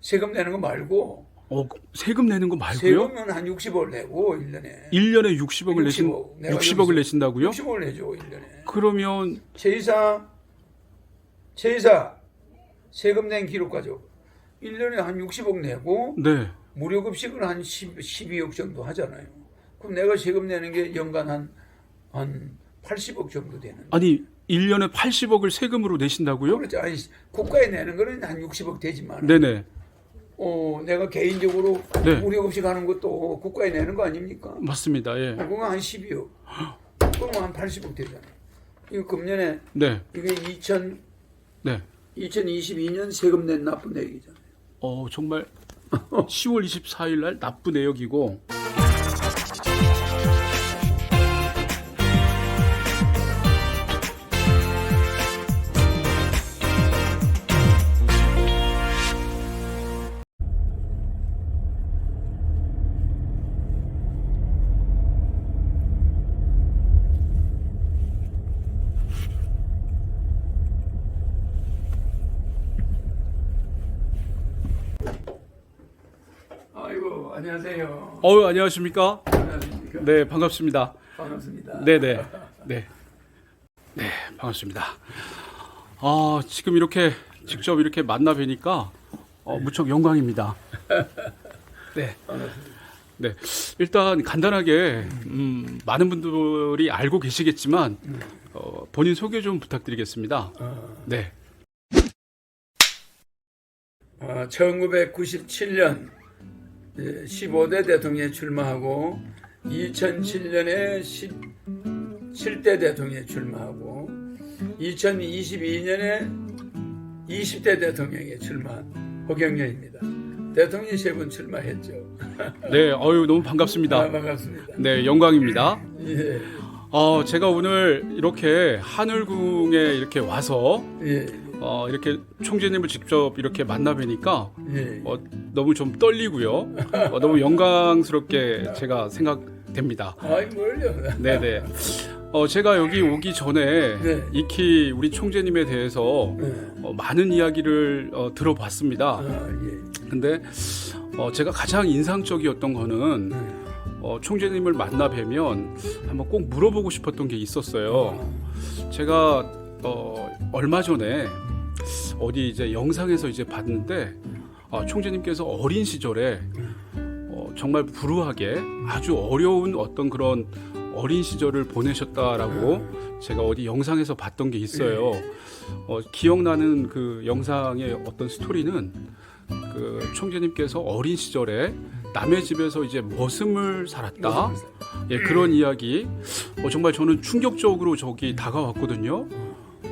세금 내는 거 말고. 세금 내는 거 말고요? 세금은 한 60억을 내고 1년에. 1년에 60억을 60억을 내신다고요? 60억을 내죠 1년에. 그러면 최이사 세금 낸 기록 가지고 1년에 한 60억 내고 네. 무료급식을 한 12억 정도 하잖아요. 그럼 내가 세금 내는 게 연간 한 80억 정도 되는. 아니 1년에 80억을 세금으로 내신다고요? 그렇죠. 아니 국가에 내는 거는 한 60억 되지만. 네네. 내가 개인적으로 네. 무료급식 하는 것도 국가에 내는 거 아닙니까? 맞습니다. 예. 그건 한 12억. 그럼 한 80억 되잖아요. 이거 금년에 네. 이게 네. 2022년 세금 낸 납부 내역이잖아요. 정말 10월 24일 날 납부 내역이고. 아이고 안녕하세요. 안녕하십니까? 안녕하십니까? 네, 반갑습니다. 반갑습니다. 네네. 네. 네, 반갑습니다. 지금 이렇게 직접 이렇게 만나 뵈니까 무척 영광입니다. 네. 반갑습니다. 네. 일단 간단하게 많은 분들이 알고 계시겠지만 본인 소개 좀 부탁드리겠습니다. 네. 1997년 15대 대통령에 출마하고 2007년에 17대 대통령에 출마하고 2022년에 20대 대통령에 출마한 허경영입니다. 대통령 3번 출마했죠. 네, 너무 반갑습니다. 반갑습니다. 네, 영광입니다. 예, 제가 오늘 이렇게 하늘궁에 이렇게 와서 예, 이렇게 총재님을 직접 이렇게 만나 뵈니까 예. 너무 좀 떨리고요. 너무 영광스럽게 제가 생각됩니다. 아이 뭘요? 네네. 제가 여기 오기 전에 네. 익히 우리 총재님에 대해서 네. 많은 이야기를 들어봤습니다. 예. 근데 제가 가장 인상적이었던 거는 총재님을 만나 뵈면 한번 꼭 물어보고 싶었던 게 있었어요. 제가 얼마 전에 어디 이제 영상에서 이제 봤는데 총재님께서 어린 시절에 정말 불우하게 아주 어려운 어떤 그런 어린 시절을 보내셨다라고 제가 어디 영상에서 봤던 게 있어요. 기억나는 그 영상의 어떤 스토리는 그 총재님께서 어린 시절에 남의 집에서 이제 머슴을 살았다. 예, 그런 이야기. 정말 저는 충격적으로 저기 다가왔거든요.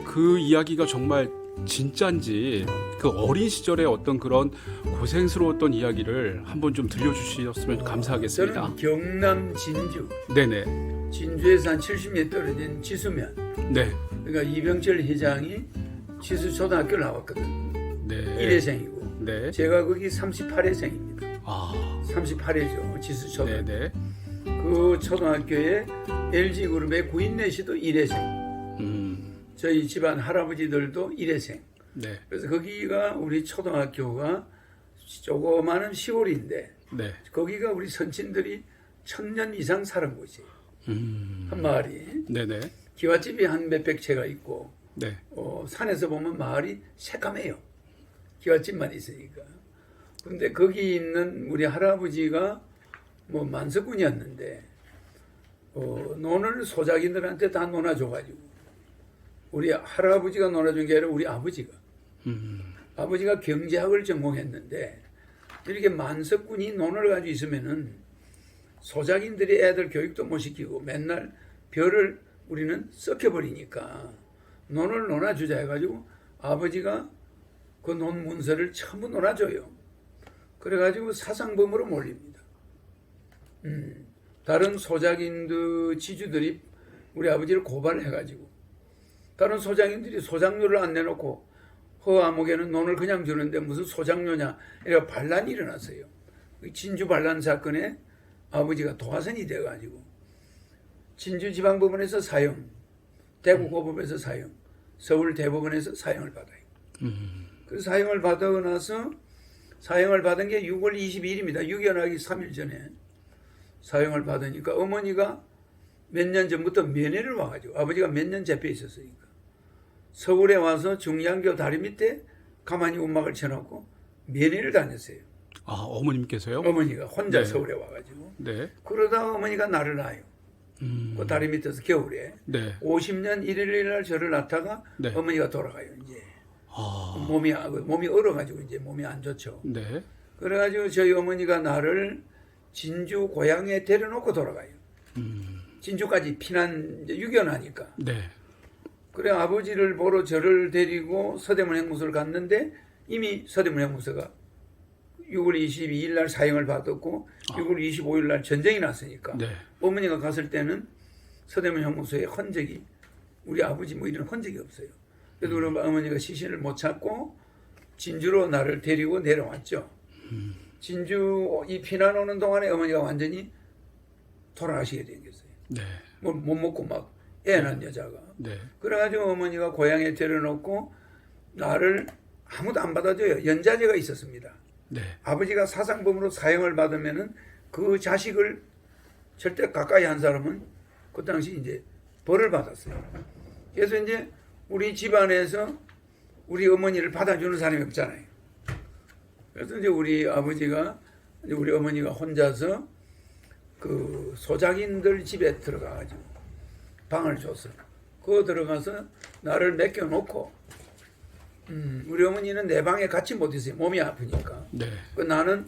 그 이야기가 정말 진짠지 그 어린 시절의 어떤 그런 고생스러웠던 이야기를 한번 좀 들려주셨으면 감사하겠습니다. 저는 경남 진주. 네네. 진주에서 한 70m 떨어진 지수면. 네. 그러니까 이병철 회장이 지수 초등학교를 나왔거든. 네. 1회생이고. 네. 제가 거기 38회생입니다. 38회죠. 지수 초등학교. 네네. 그 초등학교에 LG그룹의 구인내 씨도 1회생. 저희 집안 할아버지들도 1회생. 네. 그래서 거기가 우리 초등학교가 조그마한 시골인데 네. 거기가 우리 선친들이 1000년 이상 살은 곳이에요. 한 마을이. 네네. 기와집이 한 몇백 채가 있고 네. 산에서 보면 마을이 새까매요. 기와집만 있으니까. 근데 거기 있는 우리 할아버지가 뭐 만석군이었는데 논을 소작인들한테 다 논아줘가지고 우리 할아버지가 놀아준 게 아니라 우리 아버지가. 아버지가 경제학을 전공했는데 이렇게 만석군이 논을 가지고 있으면은 소작인들이 애들 교육도 못 시키고 맨날 벼를 우리는 썩혀버리니까 논을 놀아주자 해가지고 아버지가 그 논 문서를 전부 놀아줘요. 그래가지고 사상범으로 몰립니다. 다른 소작인들 지주들이 우리 아버지를 고발해가지고 다른 소장인들이 소장료를 안 내놓고 허암옥에는 논을 그냥 주는데 무슨 소장료냐 이래 반란이 일어났어요. 진주 반란 사건에 아버지가 도화선이 돼가지고 진주지방법원에서 사형, 대구고법에서 사형, 서울대법원에서 사형을 받아요. 그 사형을 받아고 나서 사형을 받은 게 6월 22일입니다. 6연하기 3일 전에 사형을 받으니까 어머니가 몇 년 전부터 면회를 와가지고 아버지가 몇 년 잡혀 있었으니까 서울에 와서 중량교 다리 밑에 가만히 움막을 쳐놓고 면회를 다녔어요. 아, 어머님께서요? 어머니가 혼자 네. 서울에 와가지고 네. 그러다가 어머니가 나를 낳아요. 그 다리 밑에서 겨울에 네. 50년 1일 날 저를 낳다가 네. 어머니가 돌아가요. 이제 아, 몸이 얼어가지고 이제 몸이 안 좋죠. 네. 그래가지고 저희 어머니가 나를 진주 고향에 데려놓고 돌아가요. 진주까지 피난 이제 유견하니까. 네. 그래 아버지를 보러 저를 데리고 서대문 행무소를 갔는데 이미 서대문 행무소가 6월 22일 날 사형을 받았고 6월 25일 날 전쟁이 났으니까 네. 어머니가 갔을 때는 서대문 형무소에 흔적이 우리 아버지 뭐 이런 흔적이 없어요. 그래도 우리 어머니가 시신을 못 찾고 진주로 나를 데리고 내려왔죠. 진주 이 피난 오는 동안에 어머니가 완전히 돌아가시게 생겼어요. 네. 뭐 못 먹고 막 애 낳은 여자가. 네. 그래가지고 어머니가 고향에 데려놓고 나를 아무도 안 받아줘요. 연좌제가 있었습니다. 네. 아버지가 사상범으로 사형을 받으면은 그 자식을 절대 가까이 한 사람은 그 당시 이제 벌을 받았어요. 그래서 이제 우리 집안에서 우리 어머니를 받아주는 사람이 없잖아요. 그래서 이제 우리 어머니가 혼자서 그 소작인들 집에 들어가가지고 방을 줬어. 그거 들어가서 나를 맡겨놓고 우리 어머니는 내 방에 같이 못 있어요. 몸이 아프니까. 네. 그 나는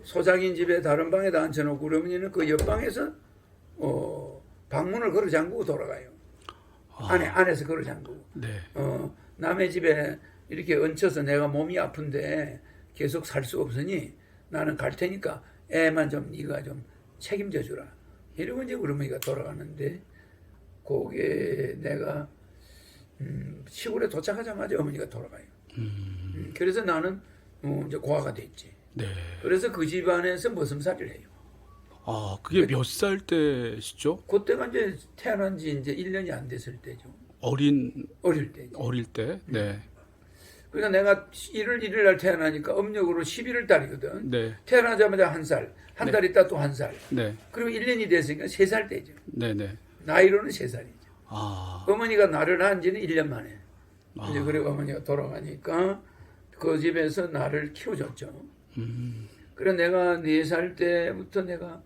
소작인 집에 다른 방에다 앉혀놓고 우리 어머니는 그 옆방에서 방문을 걸어 잠그고 돌아가요. 안에서 걸어 잠그고. 네. 남의 집에 이렇게 얹혀서 내가 몸이 아픈데 계속 살 수 없으니 나는 갈 테니까 애만 좀 네가 좀 책임져 주라. 이러고 이제 우리 어머니가 돌아가는데 그게 내가 시골에 도착하자마자 어머니가 돌아가요. 그래서 나는 이제 고아가 됐지. 네. 그래서 그 집안에서 머슴살이를 해요. 아, 그게 몇 살 때시죠? 그때가 이제 태어난 지 이제 1년이 안 됐을 때죠. 어릴 어릴 때. 때. 네. 그러니까 내가 1월 1일 날 태어나니까 음력으로 11월 달이거든. 네. 태어나자마자 한 살, 한 달 있다 또 한 살. 네. 그리고 1년이 됐으니까 3살 때죠. 네, 네. 나이로는 3살이죠. 아. 어머니가 나를 낳은 지는 1년 만에. 이제 그리고 어머니가 돌아가니까 그 집에서 나를 키워줬죠. 그래 내가 4살 때부터 내가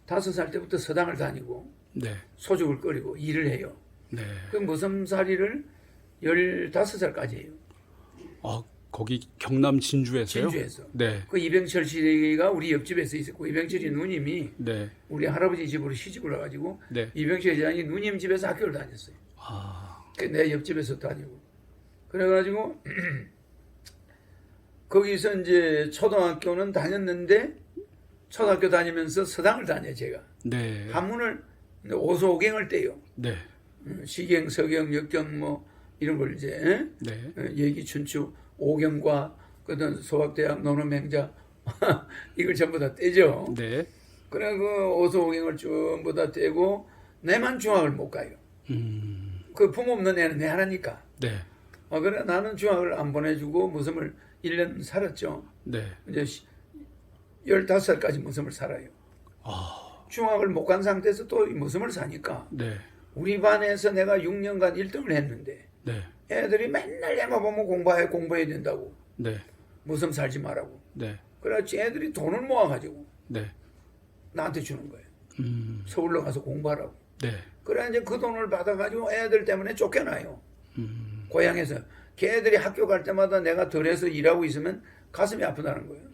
5살 때부터 서당을 다니고 네. 소죽을 끓이고 일을 해요. 네. 그 머슴살이를 15살까지 해요. 아, 거기 경남 진주에서요? 진주에서. 네. 그 이병철 씨가 우리 옆집에서 있었고 이병철이 누님이 네. 우리 할아버지 집으로 시집을 와가지고 네. 이병철 회장이 누님 집에서 학교를 다녔어요. 아. 내 옆집에서 다니고 그래가지고 거기서 이제 초등학교는 다녔는데 초등학교 다니면서 서당을 다녀 제가. 네. 한문을 오소오경을 떼요. 네. 시경, 서경, 역경 뭐 이런 걸 이제 네. 얘기, 춘추, 오경과 그다음 소학대학, 논어맹자 이걸 전부 다 떼죠. 네. 그래 그 오소오경을 전부 다 떼고 내만 중학을 못 가요. 그 부모 없는 애는 내 하나니까. 네. 그래 나는 중학을 안 보내주고 무섬을 1년 살았죠. 네. 이제 15살까지 무섬을 살아요. 아. 중학을 못 간 상태에서 또 무섬을 사니까 네. 우리 반에서 내가 6년간 1등을 했는데 네. 애들이 맨날 애만 보면 공부해야 된다고. 네. 무섬 살지 말라고. 네. 그래서 애들이 돈을 모아가지고 네. 나한테 주는 거예요. 서울로 가서 공부하라고. 네. 그래 이제 그 돈을 받아가지고 애들 때문에 쫓겨나요. 고향에서. 걔들이 학교 갈 때마다 내가 덜해서 일하고 있으면 가슴이 아프다는 거예요.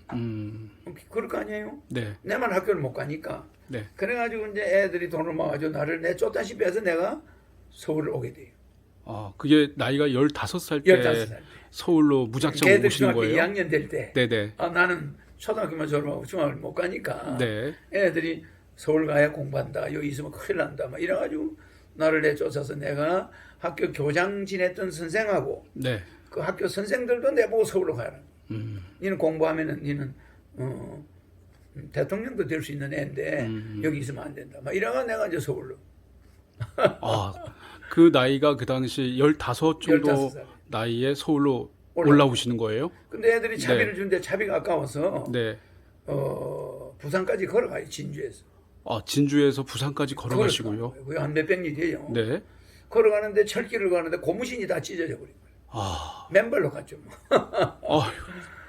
그럴 거 아니에요? 네. 내만 학교를 못 가니까. 네. 그래가지고 이제 애들이 돈을 모아가지고 나를 내쫓다시피 해서 내가 서울을 오게 돼요. 아, 그게 나이가 15살 때 15살 때. 서울로 무작정 걔들 오신 중학교 거예요? 2학년 될 때. 네네. 나는 초등학교만 졸업하고 중학을 못 가니까. 네. 애들이 서울 가야 공부한다. 여기 있으면 큰일 난다. 막 이래가지고 나를 내쫓아서 내가 학교 교장 지냈던 선생하고 네. 그 학교 선생들도 내보고 서울로 가라. 니는 공부하면은 니는 대통령도 될 수 있는 애인데 여기 있으면 안 된다. 막 이래가 내가 이제 서울로. 아, 그 나이가 그 당시 15 정도 15살. 나이에 서울로 올라오시는 거예요? 근데 애들이 차비를 네. 주는데 차비가 아까워서 네. 부산까지 걸어가요. 진주에서. 아, 진주에서 부산까지 걸어가시고요. 거의 한 몇백 리예요. 네. 걸어가는데 철길을 가는데 고무신이 다 찢어져 버린 거예요. 아, 맨발로 갔죠. 아,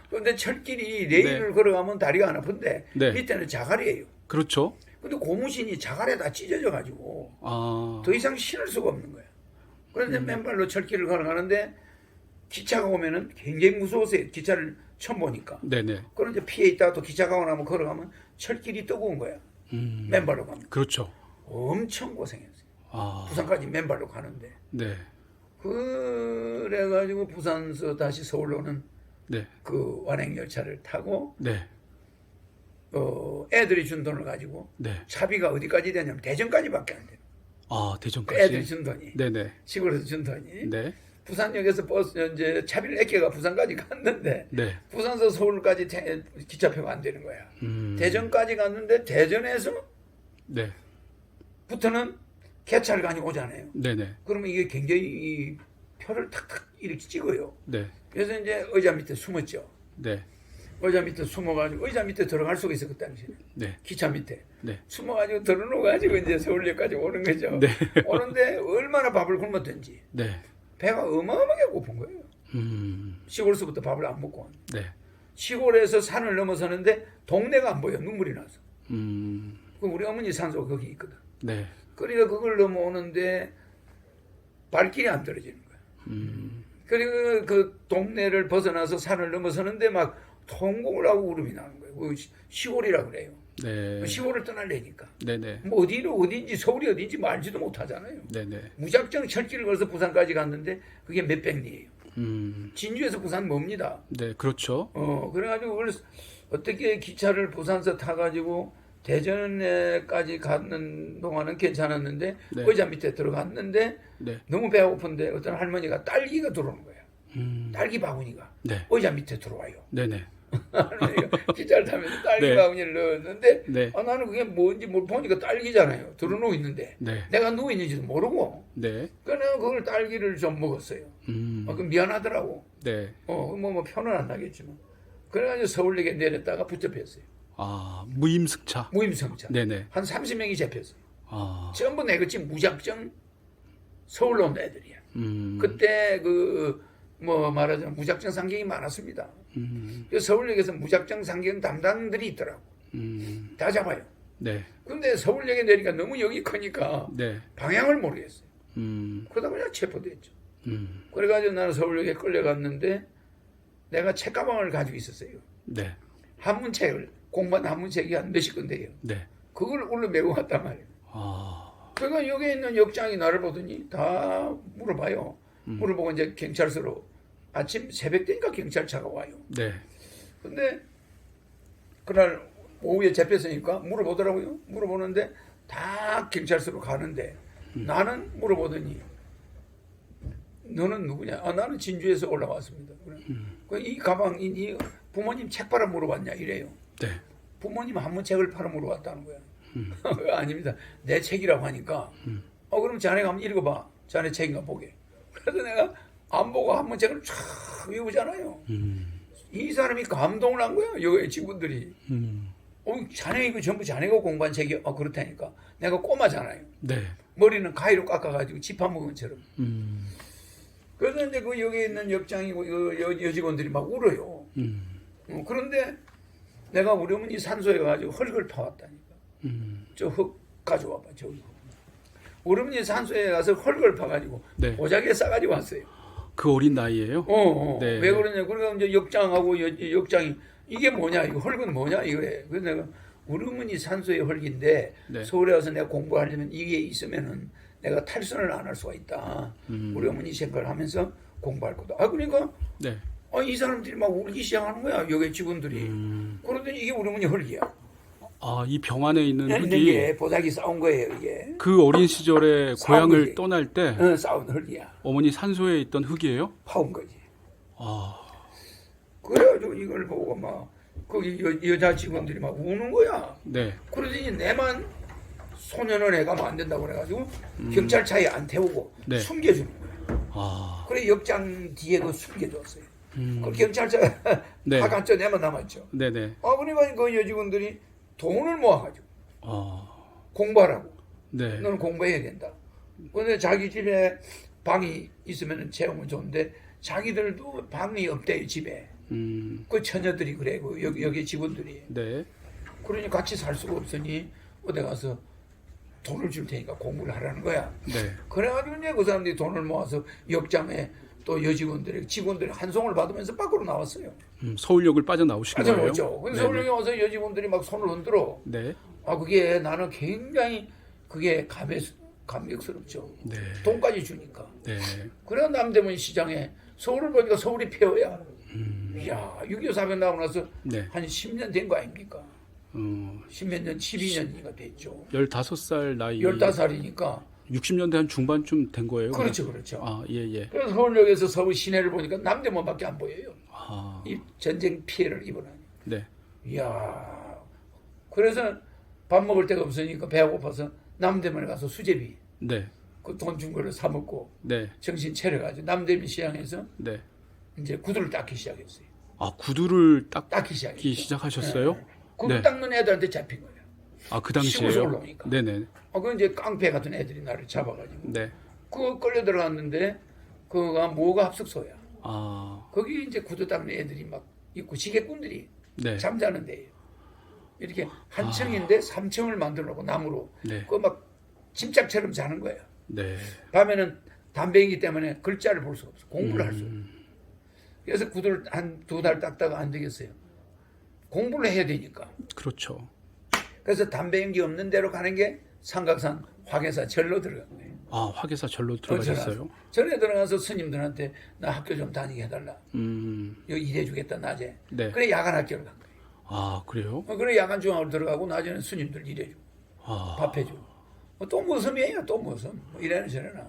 그런데 철길이 레일을 걸어가면 다리가 안 아픈데 네. 밑에는 자갈이에요. 그렇죠. 근데 고무신이 자갈에 다 찢어져 가지고 아, 더 이상 신을 수가 없는 거예요. 그런데 맨발로 철길을 걸어가는데 기차가 오면은 굉장히 무서웠어요. 기차를 처음 보니까. 네네. 그런 이제 피해 있다가 또 기차가 오고 나면 걸어가면 철길이 뜨거운 거야. 맨발로 가면. 그렇죠. 엄청 고생했어요. 아, 부산까지 맨발로 가는데. 네. 그래가지고 부산서 다시 서울로 오는 네. 그 완행열차를 타고 네. 애들이 준 돈을 가지고 네. 차비가 어디까지 되냐면 대전까지밖에 안 돼요. 아, 그 애들이 대전까지. 준 돈이. 네네. 시골에서 준 돈이. 네. 부산역에서 버스 이제 차비를 애껴가 부산까지 갔는데 네. 부산서 서울까지 기차표가 안 되는 거야. 대전까지 갔는데 대전에서 네. 부터는 개차를 가지고 오잖아요. 네네. 그러면 이게 굉장히 이 표를 탁탁 이렇게 찍어요. 네. 그래서 이제 의자 밑에 숨었죠. 네. 의자 밑에 숨어가지고 의자 밑에 들어갈 수가 있어 그 당시에. 네. 기차 밑에. 네. 숨어가지고 들어놓아가지고 이제 서울역까지 오는 거죠. 네. 오는데 얼마나 밥을 굶었든지 네. 배가 어마어마하게 고픈 거예요. 시골서부터 밥을 안 먹고. 네. 시골에서 산을 넘어서는데 동네가 안 보여. 눈물이 나서. 음. 그럼 우리 어머니 산소가 거기 있거든. 네. 그러니까 그걸 넘어오는데 발길이 안 떨어지는 거야. 그리고 그 동네를 벗어나서 산을 넘어서는데 막 통곡을 하고 울음이 나는 거예요. 그 시골이라 그래요. 네. 시골을 떠날래니까. 네네. 뭐 어딘지 서울이 어딘지 뭐 알지도 못하잖아요. 네네. 무작정 철길을 걸어서 부산까지 갔는데 그게 몇백 리예요. 음. 진주에서 부산 멉니다. 네, 그렇죠. 그래가지고 그걸 어떻게 기차를 부산서 타가지고 대전에까지 가는 동안은 괜찮았는데 네. 의자 밑에 들어갔는데 네. 너무 배가 고픈데 어떤 할머니가 딸기가 들어오는 거예요. 딸기 바구니가 네. 의자 밑에 들어와요. 네네. 할머니가 기차를 타면서 딸기 네. 바구니를 넣었는데 네. 나는 그게 뭔지 뭘 보니까 딸기잖아요. 들어누워 있는데 네. 내가 누워 있는지도 모르고 네. 그래서 그걸 딸기를 좀 먹었어요. 그 미안하더라고. 네. 뭐 표는 안 나겠지만 그래가지고 서울역에 내렸다가 붙잡혔어요. 아, 무임승차. 무임승차. 네네. 한 30명이 잡혔어요. 아. 전부 내그치 무작정 서울로 온 애들이야. 음. 그때 뭐 말하자면 무작정 상경이 많았습니다. 그래서 서울역에서 무작정 상경 담당들이 있더라고. 다 잡아요. 네. 근데 서울역에 내리니까 너무 역이 크니까 네. 방향을 모르겠어요. 음. 그러다 보니까 체포됐죠. 그래가지고 나는 서울역에 끌려갔는데 내가 책가방을 가지고 있었어요. 네. 한문책을 공부한 한문책이 한 몇십 권 돼요. 네. 그걸 올려 메고 갔단 말이에요. 아. 그러니까 여기 있는 역장이 나를 보더니 다 물어봐요. 물어보고 이제 경찰서로 아침 새벽 되니까 경찰차가 와요. 네. 근데 그날 오후에 잡혔으니까 물어보더라고요. 물어보는데 다 경찰서로 가는데 나는 물어보더니 너는 누구냐? 나는 진주에서 올라왔습니다. 이 가방 이 부모님 책 팔아 물어봤냐 이래요. 네. 부모님 한문책을 팔아 물어봤다는 거야. 아닙니다. 내 책이라고 하니까 그럼 자네가 한번 읽어봐. 자네 책인가 보게. 그래서 내가 안 보고 한문책을 쫙 외우잖아요. 이 사람이 감동을 한 거야. 여기 직원들이. 자네 이거 전부 자네가 공부한 책이야. 그렇다니까. 내가 꼬마잖아요. 네. 머리는 가위로 깎아가지고 지파먹은 것처럼. 그래서 이제 그 여기 있는 역장이고 여직원들이 막 울어요. 그런데 내가 우리 어머니 산소에 가가지고 흙을 파왔다니까. 저 흙 가져와봐. 저기. 우리 어머니 산소에 가서 흙을 파가지고 네. 보자기에 싸가지고 왔어요. 그 어린 나이에요? 네. 왜 그러냐? 그러니까 이제 역장하고 역장이 이게 뭐냐? 이거 흙은 뭐냐? 이거래. 그래서 내가 우리 어머니 산소의 흙인데 네. 서울에 와서 내가 공부하려면 이게 있으면은 내가 탈선을 안 할 수가 있다. 우리 어머니 생각을 하면서 공부할 거다. 그러니까 네. 이 사람들이 막 울기 시작하는 거야. 여기 직원들이. 그러더니 이게 우리 어머니 흙이야. 아, 이 병 안에 있는 흙이 이게 보자기 싸운 거예요. 이게. 그 어린 시절에 고향을 거지. 떠날 때 싸운 흙이야. 어머니 산소에 있던 흙이에요? 파온 거지. 아. 그래가지고 이걸 보고 막 거기 여자 직원들이 막 우는 거야. 네. 그러더니 내만 소년원 애 가면 안 된다고 그래가지고 경찰차에 안 태우고 네. 숨겨주는 거야. 아. 그래 역장 뒤에 그 숨겨줬어요. 그 경찰차 네. 다 갖춰내만 남았죠. 네네. 그러니까 그 여직원들이 돈을 모아가지고 아, 공부하라고. 네. 너는 공부해야 된다. 근데 자기 집에 방이 있으면 채우면 좋은데 자기들도 방이 없대요 집에. 그 처녀들이 그래, 그 여기 직원들이. 네. 그러니 같이 살 수가 없으니 어디 가서 돈을 줄 테니까 공부를 하라는 거야. 네. 그래가지고 이제 그 사람들이 돈을 모아서 역장에 또 여직원들이 직원들이 한 송을 받으면서 밖으로 나왔어요. 서울역을 빠져나오신 거예요? 빠져나왔죠. 그래서 서울역에 와서 여직원들이 막 손을 흔들어. 네. 그게 나는 굉장히 그게 감격스럽죠. 네. 돈까지 주니까. 네. 그래 남대문 시장에 서울을 보니까 서울이 폐허야. 이야, 6.25 사변 나오고 나서 네. 한 10년 된 거 아닙니까? 어, 10몇 년, 12년이가 됐죠. 15살 나이. 15살이니까. 60년대 한 중반쯤 된 거예요? 그렇죠, 그렇죠. 아, 예, 예. 그래서 서울역에서 서울 시내를 보니까 남대문밖에 안 보여요. 아, 이 전쟁 피해를 입어나니. 네. 이야. 그래서 밥 먹을 데가 없으니까 배가 고파서 남대문에 가서 수제비 네. 그 돈 준 거를 사 먹고 네. 정신 차려가지고 남대문 시장에서 네. 이제 구두를 닦기 시작했어요. 아, 구두를 닦기 시작했어요. 닦기 시작하셨어요? 구두 네. 닦는 애들한테 잡힌 거예요. 아, 그 시골에서 당시에요? 올라오니까. 네네. 그 이제 깡패 같은 애들이 나를 잡아가지고 네. 그거 끌려 들어갔는데 그거가 모가 합숙소야. 아, 거기 이제 구두 닦는 애들이 막 있고 지게꾼들이 네. 잠자는 데예요. 이렇게 한 층인데 3층을 만들어 놓고 나무로 네. 그거 막 침짝처럼 자는 거예요. 네. 밤에는 담배이기 때문에 글자를 볼 수가 없어. 공부를 할 수 없어. 그래서 구두를 한 2달 닦다가 안 되겠어요. 공부를 해야 되니까. 그렇죠. 그래서 담배 연기 없는 데로 가는 게 삼각산 화계사 절로 들어간 거예요. 아, 화계사 절로 들어가셨어요? 절에 들어가서 스님들한테 나 학교 좀 다니게 해달라. 음, 여기 일해주겠다 낮에. 네. 그래 야간 학교를 간 거예요. 아, 그래요? 그래 야간 중학으로 들어가고 낮에는 스님들 일해주고 아, 밥해주고. 또 무섬이에요. 또 무섬. 이래는 저래나.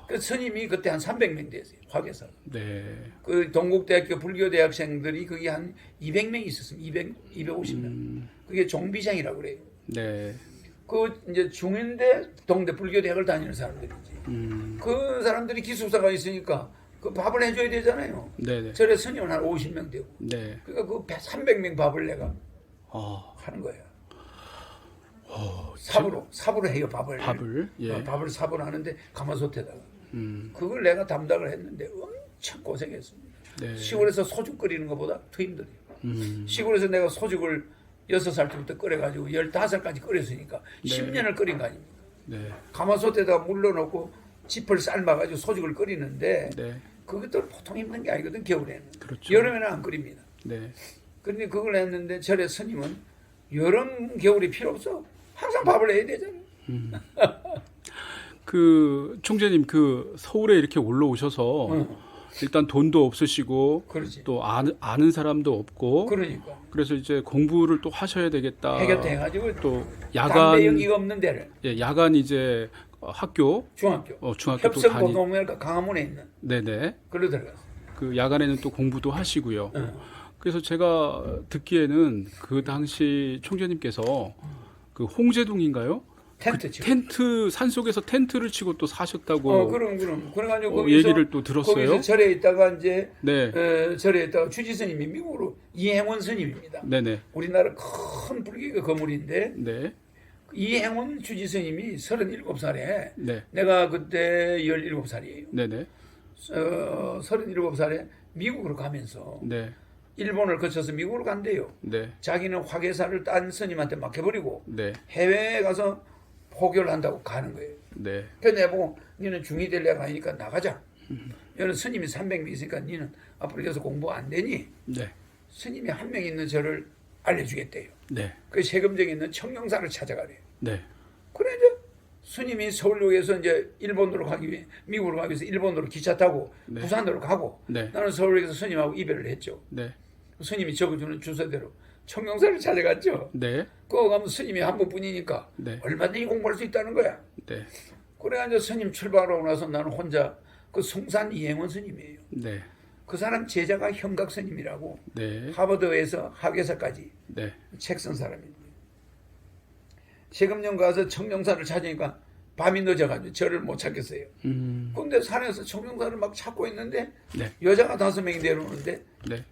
그 스님이 그때 한 300명 됐어요. 화계사. 네. 그 동국대학교 불교대학생들이 거기 한 200명 있었습니다. 250명. 그게 종비장이라고 그래요. 네. 그 이제 중인대 동대 불교대학을 다니는 사람들이지. 그 사람들이 기숙사가 있으니까 그 밥을 해줘야 되잖아요. 네네. 절에 스님은 한 50명 되고. 네. 그러니까 그 300명 밥을 내가 아, 하는 거야. 삽으로 해요 밥을. 밥을? 예. 밥을 삽으로 하는데 가마솥에다가. 그걸 내가 담당을 했는데 엄청 고생했습니다. 네. 시골에서 소죽 끓이는 것보다 더 힘들어요. 시골에서 내가 소죽을 6살 때부터 끓여가지고 15살까지 끓였으니까 10년을 끓인 거 아닙니까? 네. 가마솥에다 물 넣어놓고 짚을 삶아가지고 소죽을 끓이는데 네. 그것도 보통 힘든 게 아니거든 겨울에는. 그렇죠. 여름에는 안 끓입니다. 네. 그런데 그걸 했는데 절의 스님은 여름 겨울이 필요 없어. 항상 밥을 해야 되잖아. 그 총재님 그 서울에 이렇게 올라오셔서 일단 돈도 없으시고 그렇지. 또 아는 사람도 없고 그러니까 그래서 이제 공부를 또 하셔야 되겠다. 해결돼가지고 또 담배 야간 연기가 없는 데를 예, 야간 이제 학교 중학교 중학교 또 협성고등학교 강화문에 있는 네네. 걸로 들어갔어. 그 야간에는 또 공부도 하시고요. 그래서 제가 듣기에는 그 당시 총재님께서 그 홍제동인가요? 텐트 치고. 텐트 산속에서 텐트를 치고 또 사셨다고 그럼 그래가지고 거기서 얘기를 또 들었어요. 거기서 절에 있다가 이제 네, 절에 있다가 주지 스님이 미국으로 이행원 스님입니다. 네네, 우리나라 큰 불교가 건물인데 네, 이행원 주지 스님이 37살에 네, 내가 그때 17살이에요. 네네, 37살에 미국으로 가면서 네, 일본을 거쳐서 미국으로 간대요. 네, 자기는 화계사를 딴 스님한테 맡겨버리고 네, 해외에 가서 포교를 한다고 가는 거예요. 네, 그래서 내보고 너는 중이 될 애가 아니니까 나가자. 너는 스님이 300명 있으니까 너는 앞으로 여기서 공부 안 되니 네, 스님이 한 명 있는 절을 알려주겠대요. 네, 그 세금정에 있는 청룡사를 찾아가래요. 네, 그래 이제 스님이 서울역에서 이제 일본으로 가기 위해 미국으로 가기 위해서 일본으로 기차 타고 네. 부산으로 가고 네. 나는 서울역에서 스님하고 이별을 했죠. 네, 스님이 적어주는 주소대로 청룡사를 찾아갔죠. 네, 그거 가면 스님이 한 번뿐이니까 네. 얼마든지 공부할 수 있다는 거야. 네, 그래가지고 스님 출발하고 나서 나는 혼자 그 성산 이행원 스님이에요. 네, 그 사람 제자가 현각 스님이라고 네, 하버드에서 학예사까지 네, 책 쓴 사람입니다. 세금령 가서 청룡사를 찾으니까 밤이 늦어가지고 저를 못 찾겠어요. 음. 근데 산에서 청정사를 막 찾고 있는데 네. 여자가 5명이 내려오는데 네.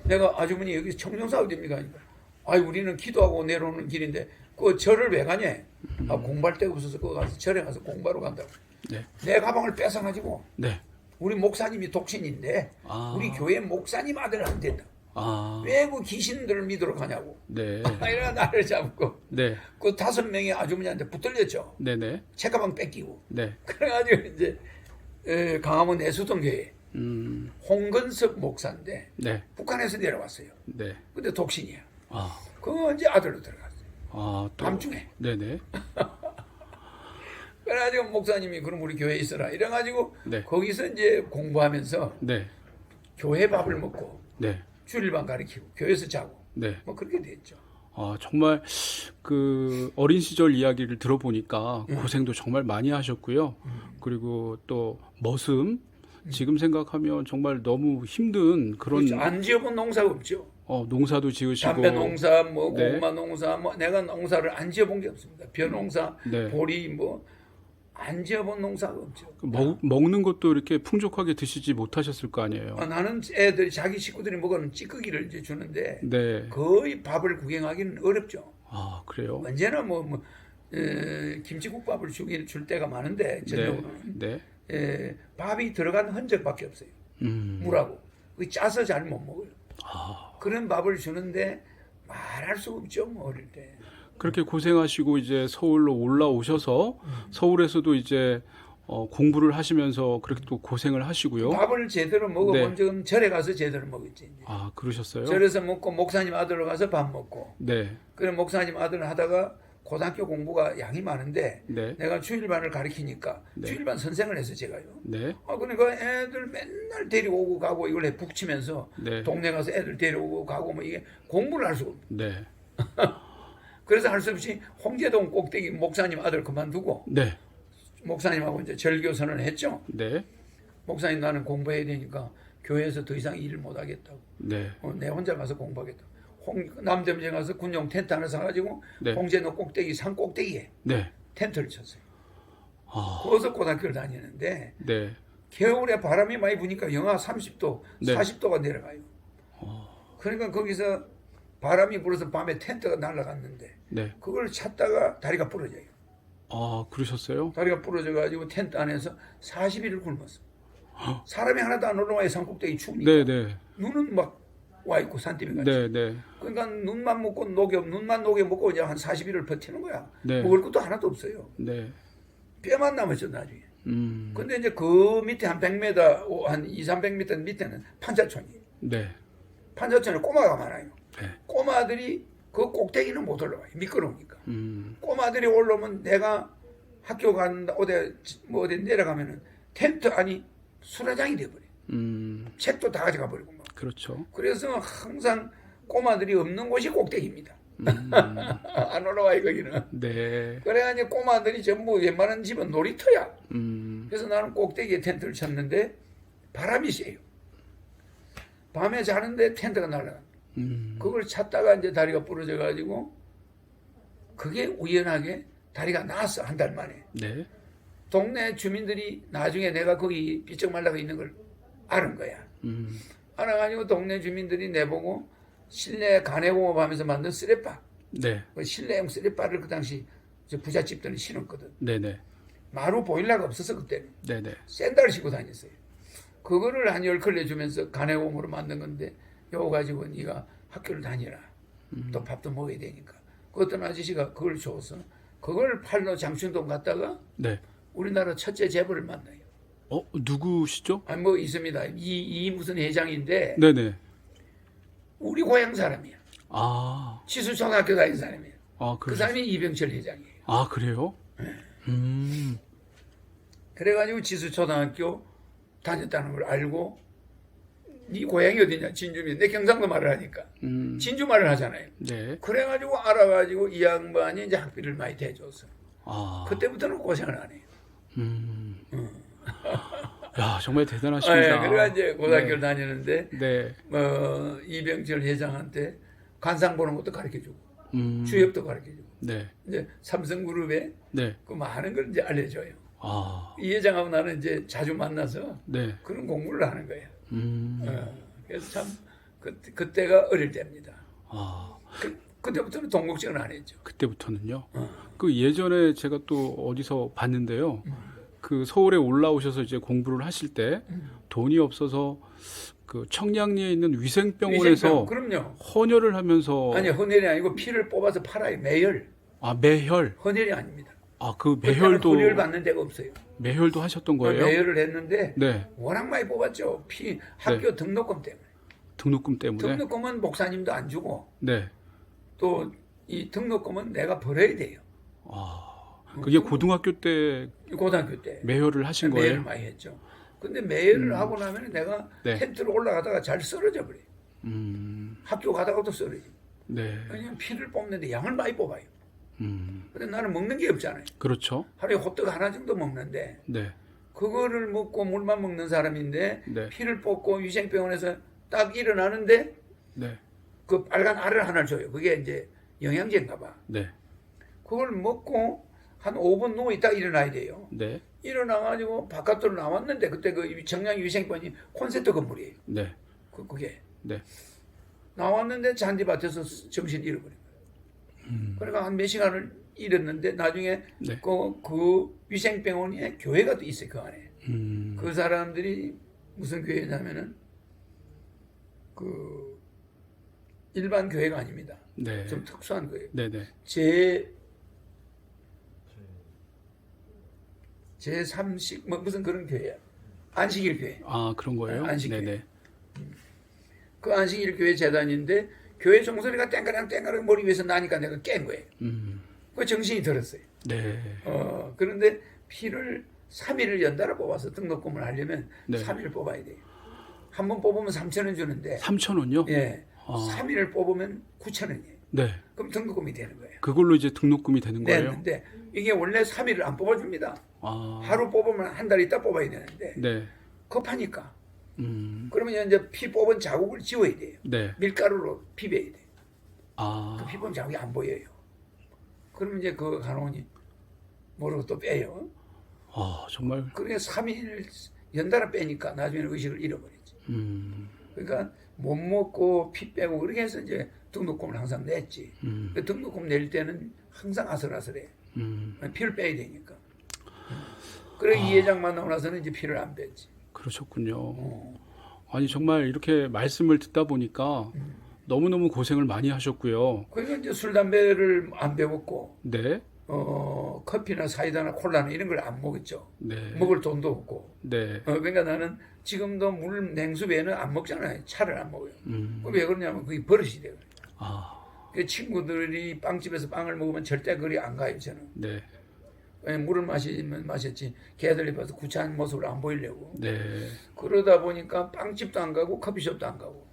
내가 아주머니 여기 청정사 어디입니까? 하니까 아이 우리는 기도하고 내려오는 길인데 그 절을 왜 가냐? 아 공부할 데가 없어서 그거 가서 절에 가서 공부하러 간다고. 네. 내 가방을 뺏어가지고 네. 우리 목사님이 독신인데 아. 우리 교회 목사님 아들 안 된다. 아. 왜 그 귀신들을 믿으러 가냐고. 네. 이래 나를 잡고 네. 그 5명의 아주머니한테 붙들렸죠. 네네. 책가방 뺏기고. 네. 그래가지고 이제 강화문 내수동 교회 홍건석 목사인데 네. 북한에서 내려왔어요. 네. 근데 독신이야. 아. 그거 이제 아들로 들어갔어요. 아, 또. 밤중에. 네네. 그래가지고 목사님이 그럼 우리 교회에 있어라. 이래가지고 네. 거기서 이제 공부하면서 네. 교회 밥을 먹고 네. 주일반 가르치고 교회에서 자고 네. 뭐 그렇게 됐죠. 아, 정말 그 어린 시절 이야기를 들어보니까 고생도 정말 많이 하셨고요. 그리고 또 머슴 지금 생각하면 정말 너무 힘든 그런 그렇죠. 안 지어본 농사가 없죠. 농사도 지으시고 담배 농사, 뭐 네. 고구마 농사, 뭐 내가 농사를 안 지어본 게 없습니다. 벼농사, 네. 보리 뭐 안 지어본 농사가 없죠. 먹는 것도 이렇게 풍족하게 드시지 못하셨을 거 아니에요. 나는 애들이 자기 식구들이 먹는 찌꺼기를 이제 주는데 네. 거의 밥을 구경하기는 어렵죠. 아, 그래요? 언제나 김치국밥을 줄 때가 많은데 저녁으로는 네. 밥이 들어간 흔적밖에 없어요. 물하고 그 짜서 잘 못 먹어요. 아. 그런 밥을 주는데 말할 수 없죠, 뭐 어릴 때. 그렇게 고생하시고 이제 서울로 올라오셔서 서울에서도 이제 공부를 하시면서 그렇게 또 고생을 하시고요. 밥을 제대로 먹어본 네. 적은 절에 가서 제대로 먹었지. 이제. 아, 그러셨어요? 절에서 먹고 목사님 아들로 가서 밥 먹고. 네. 그래 목사님 아들을 하다가 고등학교 공부가 양이 많은데 네. 내가 주일반을 가르치니까 네. 주일반 선생을 해서 제가요. 네. 그러니까 애들 맨날 데리고 오고 가고 이걸 해 북치면서 네. 동네 가서 애들 데려오고 가고 뭐 이게 공부를 할 수가 없어요. 네. 그래서 할 수 없이 홍제동 꼭대기 목사님 아들 그만두고 네. 목사님하고 이제 절교 선언을 했죠. 네. 목사님 나는 공부해야 되니까 교회에서 더 이상 일을 못 하겠다고. 네. 내 혼자 가서 공부하겠다. 남대문에 가서 군용 텐트 하나 사가지고 네. 홍제동 꼭대기 산 꼭대기에 네. 텐트를 쳤어요. 아. 거기서 고등학교를 다니는데 네. 겨울에 바람이 많이 부니까 영하 30도, 네. 40도가 내려가요. 그러니까 거기서 바람이 불어서 밤에 텐트가 날아갔는데 네. 그걸 찾다가 다리가 부러져요. 아, 그러셨어요? 다리가 부러져가지고 텐트 안에서 40일을 굶었어. 사람이 하나도 안 올라와요. 산꼭대기 추우니까. 네, 네. 눈은 막 와 있고 산더미 같이. 네, 네. 그러니까 눈만 녹여 먹고 이제 한 40일을 버티는 거야. 네. 먹을 것도 하나도 없어요. 네. 뼈만 남았죠 나중에. 음. 근데 이제 그 밑에 한 100m, 한 2, 300m 밑에는 판자촌이에요. 네. 판자촌에 꼬마가 많아요. 네. 꼬마들이 그 꼭대기는 못 올라와요. 미끄러우니까. 음. 꼬마들이 올라오면 내가 학교 간다 어디 내려가면은 텐트 안이 수라장이 돼버려. 책도 다 가져가 버리고 막. 그렇죠. 그래서 항상 꼬마들이 없는 곳이 꼭대기입니다. 안 올라와요 거기는. 네. 그래가지고 꼬마들이 전부 웬만한 집은 놀이터야. 음. 그래서 나는 꼭대기에 텐트를 쳤는데 바람이 세요. 밤에 자는데 텐트가 날아가. 그걸 찾다가 이제 다리가 부러져 가지고 그게 우연하게 다리가 나았어 한 달 만에. 네. 동네 주민들이 나중에 내가 거기 비쩍 말라가 있는 걸 아는 거야. 알아가지고 동네 주민들이 내보고 실내 가내공업하면서 만든 쓰레빠, 네. 그 실내용 쓰레빠를 그 당시 부잣집들이 신었거든. 네, 네. 마루 보일러가 없어서 그때는 네, 네. 샌들을 신고 다녔어요. 그거를 한 10컬레 주면서 가내공으로 만든 건데 요거 가지고 네가 학교를 다니라. 또 밥도 먹어야 되니까. 그 어떤 아저씨가 그걸 줘서 그걸 팔러 장춘동 갔다가 네. 우리나라 첫째 재벌을 만나요. 누구시죠? 아니 뭐 있습니다. 이 무슨 회장인데 네, 네. 우리 고향 사람이야. 아. 치수초등학교 다닌 사람이에요. 아, 그 사람이 이병철 회장이에요. 아, 그래요? 그래가지고 지수초등학교 다녔다는 걸 알고 네 고향이 어디냐 진주면 내 경상도 말을 하니까 진주 말을 하잖아요. 네. 그래가지고 알아가지고 이 양반이 이제 학비를 많이 대줘서 아. 그때부터는 고생을 안 해요. 야, 정말 대단하십니다. 네, 그래가 이제 고등학교를 다니는데 네. 이병철 회장한테 관상 보는 것도 가르쳐주고 주협도 가르쳐주고 네. 이제 삼성그룹에 네. 그 많은 걸 이제 알려줘요. 아. 이 회장하고 나는 이제 자주 만나서 네. 그런 공부를 하는 거예요. 그래서 참 그때가 어릴 때입니다. 아. 그때부터는 동국정은 안 했죠. 그때부터는요. 그 예전에 제가 또 어디서 봤는데요. 그 서울에 올라오셔서 이제 공부를 하실 때 돈이 없어서 그 청량리에 있는 위생병원에서 위생병원, 그럼요. 헌혈을 하면서 아니 헌혈이 아니고 피를 뽑아서 팔아요. 매혈. 아, 매혈. 헌혈이 아닙니다. 아, 그 그때는 매혈도 헌혈 받는 데가 없어요. 매혈도 하셨던 거예요? 매혈을 했는데 네. 워낙 많이 뽑았죠. 피 학교 등록금 때문에. 등록금 때문에. 등록금은 목사님도 안 주고 네. 또 이 등록금은 내가 벌어야 돼요. 아. 그게 고등학교 때 고등학교 때 매혈을 하신 매혈을 거예요? 많이 했죠. 근데 매혈을 하고 나면 내가 네. 텐트로 올라가다가 잘 쓰러져 버려요. 학교 가다가도 쓰러져. 네. 왜냐면 피를 뽑는데 양을 많이 뽑아요. 근데 나는 먹는 게 없잖아요. 그렇죠. 하루에 호떡 하나 정도 먹는데 네. 그거를 먹고 물만 먹는 사람인데 네. 피를 뽑고 위생병원에서 딱 일어나는데 네. 그 빨간 알을 하나 줘요. 그게 이제 영양제인가 봐. 네. 그걸 먹고 한 5분 누워 있다 일어나야 돼요. 네. 일어나가지고 바깥으로 나왔는데 그때 그 청량위생병원이 콘센트 건물이에요. 네. 그게 네. 나왔는데 잔디밭에서 정신 잃어버린 거예요. 그러니까 한 몇 시간을 잃었는데 나중에 네. 그 위생병원에 교회가 또 있어요. 그 안에. 음. 그 사람들이 무슨 교회냐면은 그 일반 교회가 아닙니다. 네. 좀 특수한 거예요. 네, 네. 제3식 뭐 무슨 그런 교회야. 안식일 교회. 아, 그런 거예요? 안식교회. 네, 네. 그 안식일 교회 재단인데 교회 종소리가 땡가랑 머리 위에서 나니까 내가 깬 거예요. 그 정신이 들었어요. 네. 그런데 피를 3일을 연달아 뽑아서 등록금을 하려면 네. 3일을 뽑아야 돼요. 한 번 뽑으면 3,000원 주는데 3,000원요? 예. 아. 3일을 뽑으면 9,000원이에요. 네. 그럼 등록금이 되는 거예요. 그걸로 이제 등록금이 되는 거예요? 냈는데 이게 원래 3일을 안 뽑아줍니다. 아. 하루 뽑으면 한 달 있다 뽑아야 되는데 네. 급하니까. 그러면 이제 피 뽑은 자국을 지워야 돼요. 네. 밀가루로 비벼야 돼요. 아. 그 피 뽑은 자국이 안 보여요. 그러면 이제 그 간호원이 모르고 또 빼요. 아, 정말. 그러니까 3일 연달아 빼니까 나중에는 의식을 잃어버리지. 그러니까 못 먹고 피 빼고 그렇게 해서 이제 등록금을 항상 냈지. 그 등록금 낼 때는 항상 아슬아슬해. 피를 빼야 되니까. 그래 이 회장 만나고 나서는 이제 피를 안 뺐지. 그러셨군요. 아니, 정말 이렇게 말씀을 듣다 보니까 너무너무 고생을 많이 하셨고요. 그러니까 이제 술 담배를 안 배웠고 네. 커피나 사이다나 콜라나 이런 걸 안 먹었죠. 네. 먹을 돈도 없고. 네. 그러니까 나는 지금도 물 냉수 외에는 안 먹잖아요. 차를 안 먹어요. 왜 그러냐면 그게 버릇이 돼요. 아. 그 친구들이 빵집에서 빵을 먹으면 절대 거리 안 가요. 저는. 네. 왜냐면 물을 마시면 마셨지 걔들이 봐서 구차한 모습을 안 보이려고. 네. 그러다 보니까 빵집도 안 가고 커피숍도 안 가고.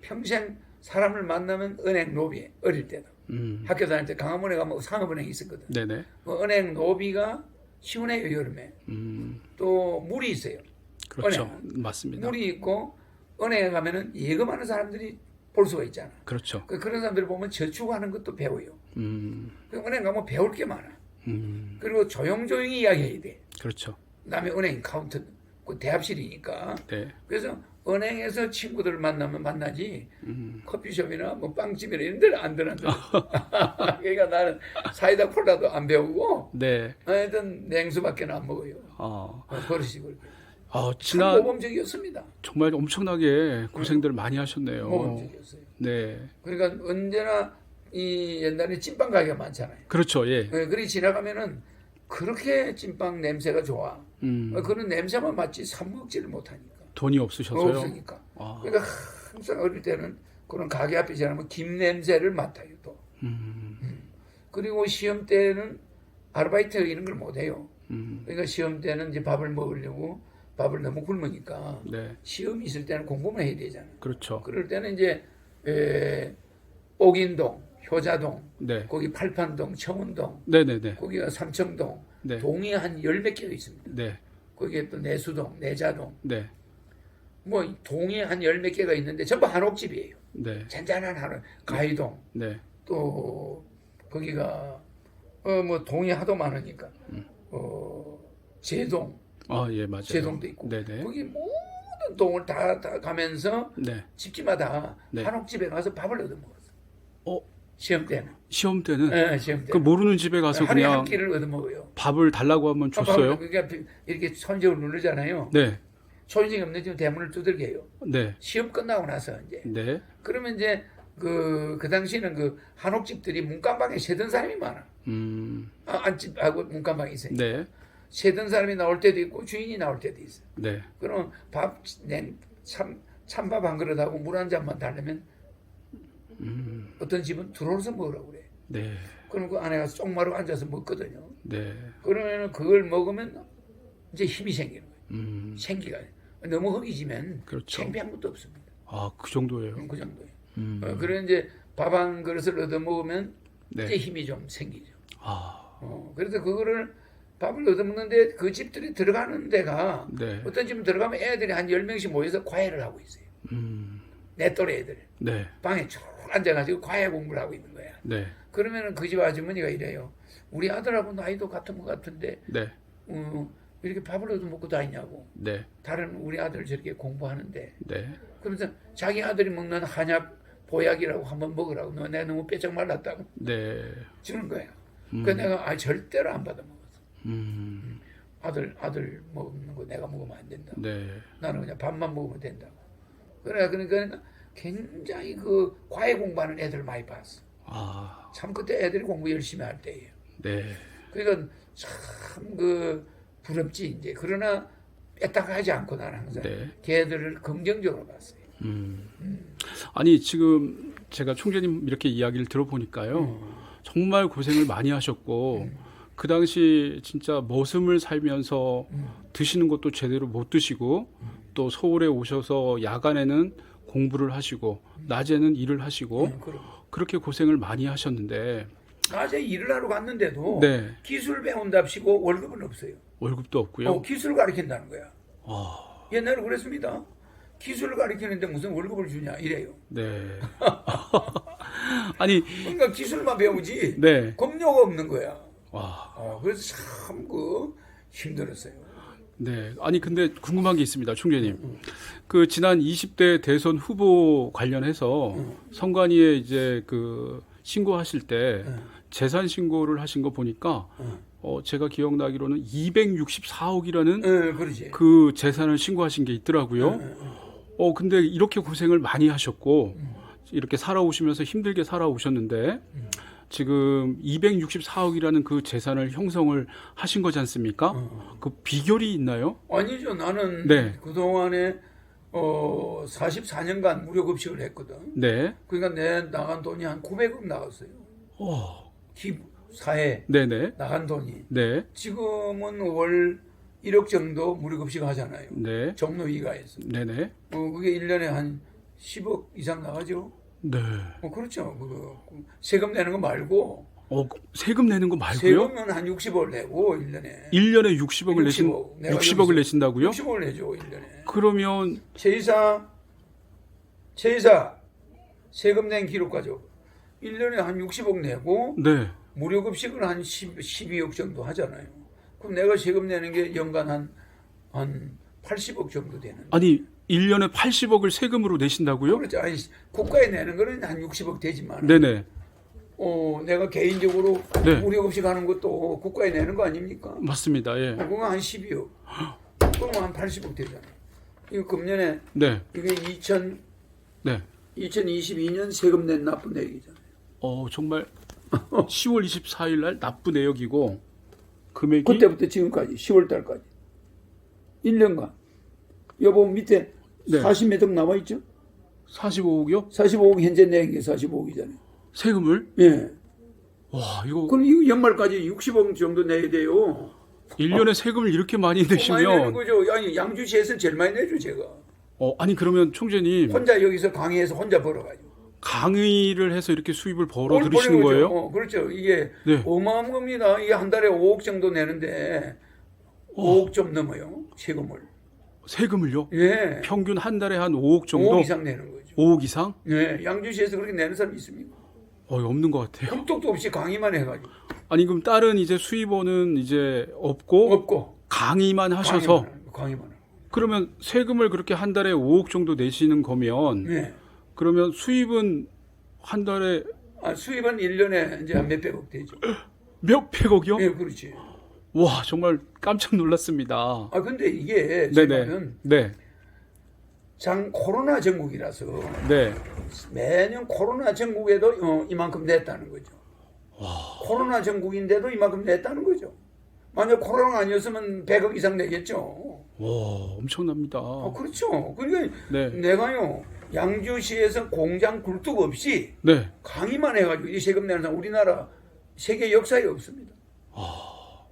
평생 사람을 만나면 은행 로비에 어릴 때도. 학교 다닐 때 강화문에 가면 상업은행이 있었거든. 네네. 그 은행 로비가 시원해요 여름에. 또 물이 있어요. 그렇죠. 은행은. 맞습니다. 물이 있고 은행에 가면은 예금하는 사람들이 볼 수가 있잖아. 그렇죠. 그런 사람들 보면 저축하는 것도 배워요. 그 은행 가면 배울 게 많아. 그리고 조용조용히 이야기해야 돼. 그렇죠. 남의 은행 카운터 그 대합실이니까. 네. 그래서 은행에서 친구들을 만나면 만나지 커피숍이나 뭐 빵집이나 이런 데는 안 들어간다. 그러니까 나는 사이다 콜라도 안 배우고 네. 하여튼 냉수밖에 안 먹어요. 아. 버릇이 그렇게. 아, 참 모범적이었습니다. 정말 엄청나게 고생들 많이 하셨네요. 모범적이었어요. 네. 그러니까 언제나 이 옛날에 찐빵 가게가 많잖아요. 그렇죠. 예. 그리 지나가면은 그렇게 찐빵 냄새가 좋아. 그런 냄새만 맡지 사 먹지를 못하니까. 돈이 없으셔서요. 없으니까. 아. 그러니까 항상 어릴 때는 그런 가게 앞에 지나면 김 냄새를 맡아요 또. 그리고 시험 때는 아르바이트 이런 걸 못해요. 그러니까 시험 때는 이제 밥을 먹으려고 밥을 너무 굶으니까 네. 시험이 있을 때는 공부만 해야 되잖아요. 그렇죠. 그럴 때는 이제 옥인동, 효자동, 네. 거기 팔판동, 청운동, 네네네. 거기가 삼청동, 네. 동이 한 10몇 개가 있습니다. 네. 거기에 또 내수동, 내자동, 네. 뭐 동이 한 10몇 개가 있는데 전부 한옥집이에요. 네. 잔잔한 한옥, 가이동, 네. 또 거기가 뭐 동이 하도 많으니까 제동 아, 예, 맞아요. 제동도 있고 네네. 거기 모든 동을 다 가면서 네. 집집마다 네. 한옥집에 가서 밥을 얻어 먹었어. 어, 시험 때는. 시험 때는 네, 시험 때. 그 모르는 집에 가서 하루에 한 그냥 끼를 얻어 먹어요. 밥을 달라고 하면 줬어요. 그러니까 이렇게 손적을 누르잖아요. 네. 손적이 없는 지금 대문을 두들겨요. 네. 시험 끝나고 나서 이제. 네. 그러면 이제 그 당시에는 그 한옥집들이 문간방에 새던 사람이 많아. 안집하고 문간방에 있어요. 네. 새던 사람이 나올 때도 있고 주인이 나올 때도 있어. 네. 그럼 찬밥 한 그릇하고 물 한 잔만 달라면 어떤 집은 들어오서 먹으라고 그래. 네. 그럼 그 안에 가서 쪽마루 앉아서 먹거든요. 네. 그러면 그걸 먹으면 이제 힘이 생기는 거예요. 생기가. 너무 허기지면 그렇죠. 창피한 것도 없습니다. 아, 그 정도예요. 그 정도예요. 그래 이제 밥 한 그릇을 얻어 먹으면 네. 이제 힘이 좀 생기죠. 아. 그래서 그거를 밥을 얻어 먹는데 그 집들이 들어가는 데가 네. 어떤 집은 들어가면 애들이 한 10명씩 모여서 과외를 하고 있어요. 내 또래 애들. 네. 방에 쭉 앉아가지고 과외 공부를 하고 있는 거야. 네. 그러면은 그 집 아주머니가 이래요. 우리 아들하고 나이도 같은 것 같은데 네. 이렇게 밥을 얻어 먹고 다니냐고. 네. 다른 우리 아들 저렇게 공부하는데. 네. 그러면서 자기 아들이 먹는 한약 보약이라고 한번 먹으라고. 내가 너무 뼈쩍 말랐다고 네. 주는 거야. 그래서 내가 절대로 안 받아 먹었어. 아들 먹는 거 내가 먹으면 안 된다. 네. 나는 그냥 밥만 먹으면 된다고. 그래 그러니까 굉장히 그 과외 공부하는 애들 많이 봤어. 아. 참 그때 애들이 공부 열심히 할 때예요. 네. 그러니까 참 그 부럽지 이제. 그러나 뺐다가 하지 않고 나는 항상 네. 걔들을 긍정적으로 봤어요. 아니, 지금 제가 총재님 이렇게 이야기를 들어보니까요. 정말 고생을 많이 하셨고 그 당시 진짜 머슴을 살면서 드시는 것도 제대로 못 드시고 또 서울에 오셔서 야간에는 공부를 하시고 낮에는 일을 하시고 그렇게 고생을 많이 하셨는데 낮에 일을 하러 갔는데도 네. 기술 배운답시고 월급은 없어요. 월급도 없고요. 기술을 가르친다는 거야. 아, 옛날에 그랬습니다. 기술을 가르치는데 무슨 월급을 주냐 이래요. 네. 아니, 그러니까 기술만 배우지 네. 검료가 없는 거야. 와. 그래서 참 힘들었어요. 네. 아니, 근데 궁금한 게 있습니다, 총재님. 그 지난 20대 대선 후보 관련해서 선관위에 이제 그 신고하실 때 재산 신고를 하신 거 보니까 제가 기억나기로는 264억이라는 그러지. 그 재산을 신고하신 게 있더라고요. 근데 이렇게 고생을 많이 하셨고 이렇게 살아오시면서 힘들게 살아오셨는데 지금 264억이라는 그 재산을 형성을 하신 거지 않습니까? 그 비결이 있나요? 아니죠. 나는 네. 그동안에 44년간 무료급식을 했거든. 네. 그러니까 내 나간 돈이 한 900억 나왔어요. 기부 사회 네네. 나간 돈이. 네. 지금은 월 1억 정도 무료급식 하잖아요. 네. 종로위가에서. 네네. 그게 1년에 한 10억 이상 나가죠. 네. 그렇죠. 세금 내는 거 말고. 세금 내는 거 말고요? 세금은 한 60억을 내고 1년에. 1년에 60억을 60억을 내신다고요? 60억을 내죠 1년에. 그러면 최이사 세금 낸 기록 가져. 1년에 한 60억 내고 네. 무료급식을 한 12억 정도 하잖아요. 그럼 내가 세금 내는 게 연간 한 80억 정도 되는. 아니 1년에 80억을 세금으로 내신다고요? 그렇죠. 아니 국가에 내는 거는 한 60억 되지만. 네네. 내가 개인적으로 네. 무료급식 하는 것도 국가에 내는 거 아닙니까? 맞습니다. 예. 그거 한 12억. 그러면 한 80억 되잖아요. 이거 금년에 네. 이게 네. 2022년 세금 낸 납부 내역이잖아요. 정말 10월 24일 날 납부 내역이고 금액이 그때부터 지금까지 10월 달까지 1년간 여보 밑에 네. 40몇 억 남아 있죠? 45억이요? 45억 현재 내는 게 45억이잖아요. 세금을? 예. 와, 이거 그럼 이거 연말까지 60억 정도 내야 돼요. 1년에 세금을 이렇게 많이 많이 내는 내시면 거죠. 아니 양주시에서 제일 많이 내죠 제가. 아니 그러면 총재님 혼자 여기서 강의해서 혼자 벌어가지고. 강의를 해서 이렇게 수입을 벌어 벌- 들이시는 벌는 거죠. 거예요? 그렇죠. 이게 네. 어마어마한 겁니다. 이게 한 달에 5억 정도 내는데 5억 좀 넘어요. 세금을. 세금을요? 예. 평균 한 달에 한 5억 정도? 5억 이상 내는 거죠. 5억 이상? 네. 양주시에서 그렇게 내는 사람이 있습니까? 없는 것 같아요. 금떡도 없이 강의만 해가지고. 아니 그럼 다른 이제 수입원은 이제 없고 강의만 하셔서 강의만. 그러면 세금을 그렇게 한 달에 5억 정도 내시는 거면 네. 그러면 수입은 한 달에 수입은 1년에 이제 한 몇백억 되죠. 몇백억이요? 네, 그렇지. 와 정말 깜짝 놀랐습니다. 근데 이게 네네. 지금은 네. 코로나 전국이라서 네. 매년 코로나 전국에도 이만큼 냈다는 거죠. 코로나 전국인데도 이만큼 냈다는 거죠. 만약 코로나가 아니었으면 100억 이상 내겠죠. 와 엄청납니다. 그렇죠. 그러니까 네. 내가요 양주시에서 공장 굴뚝 없이 네. 강의만 해가지고 이 세금 내는 사람 우리나라 세계 역사에 없습니다.